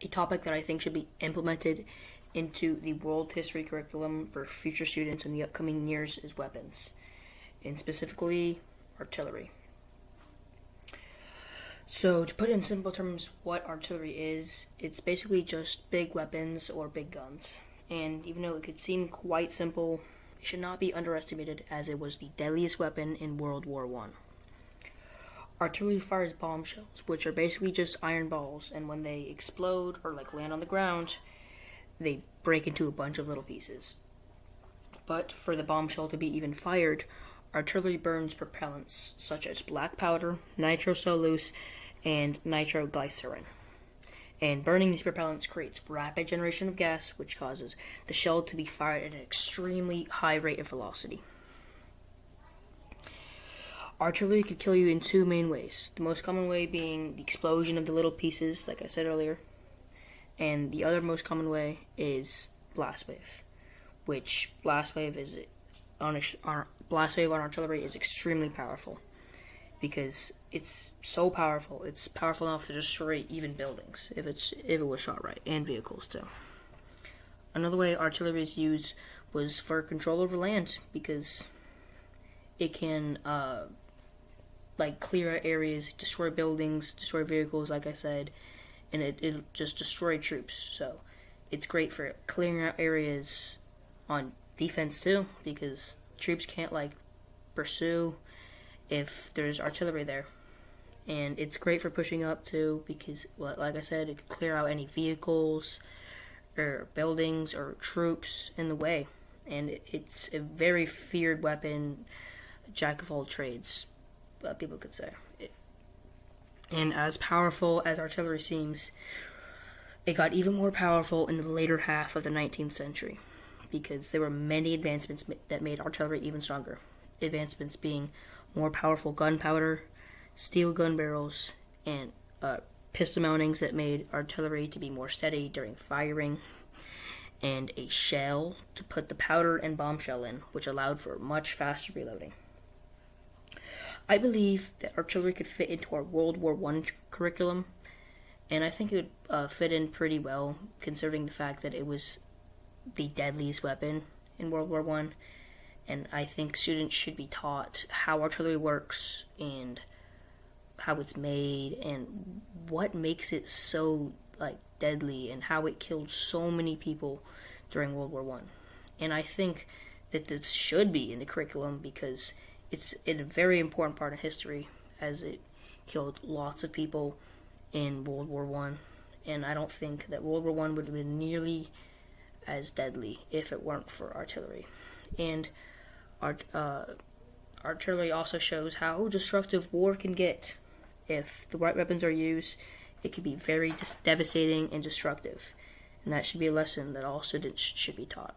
a topic that I think should be implemented into the world history curriculum for future students in the upcoming years is weapons, and specifically artillery. So, to put it in simple terms, what artillery is, it's basically just big weapons or big guns. And even though it could seem quite simple, it should not be underestimated as it was the deadliest weapon in World War I. Artillery fires bombshells, which are basically just iron balls, and when they explode or land on the ground, they break into a bunch of little pieces. But for the bombshell to be even fired, artillery burns propellants such as black powder, nitrocellulose, and nitroglycerin. And burning these propellants creates rapid generation of gas, which causes the shell to be fired at an extremely high rate of velocity. Artillery could kill you in two main ways. The most common way being the explosion of the little pieces, like I said earlier. And the other most common way is blast wave, which blast wave on artillery is extremely powerful because it's so powerful. It's powerful enough to destroy even buildings if it was shot right, and vehicles too. Another way artillery is used was for control over land because it can clear out areas, destroy buildings, destroy vehicles, like I said, and it'll just destroy troops. So it's great for clearing out areas on defense too, because troops can't pursue if there's artillery there. And it's great for pushing up too, because like I said, it can clear out any vehicles or buildings or troops in the way. And it's a very feared weapon, jack of all trades, people could say. And as powerful as artillery seems, it got even more powerful in the later half of the 19th century because there were many advancements that made artillery even stronger. Advancements being more powerful gunpowder, steel gun barrels, and pistol mountings that made artillery to be more steady during firing, and a shell to put the powder and bombshell in, which allowed for much faster reloading. I believe that artillery could fit into our World War I curriculum, and I think it would fit in pretty well, considering the fact that it was the deadliest weapon in World War I, and I think students should be taught how artillery works, and how it's made, and what makes it so, deadly, and how it killed so many people during World War I. And I think that this should be in the curriculum because it's a very important part of history, as it killed lots of people in World War I, and I don't think that World War I would have been nearly as deadly if it weren't for artillery. And artillery also shows how destructive war can get. If the right weapons are used, it can be very devastating and destructive, and that should be a lesson that all students should be taught.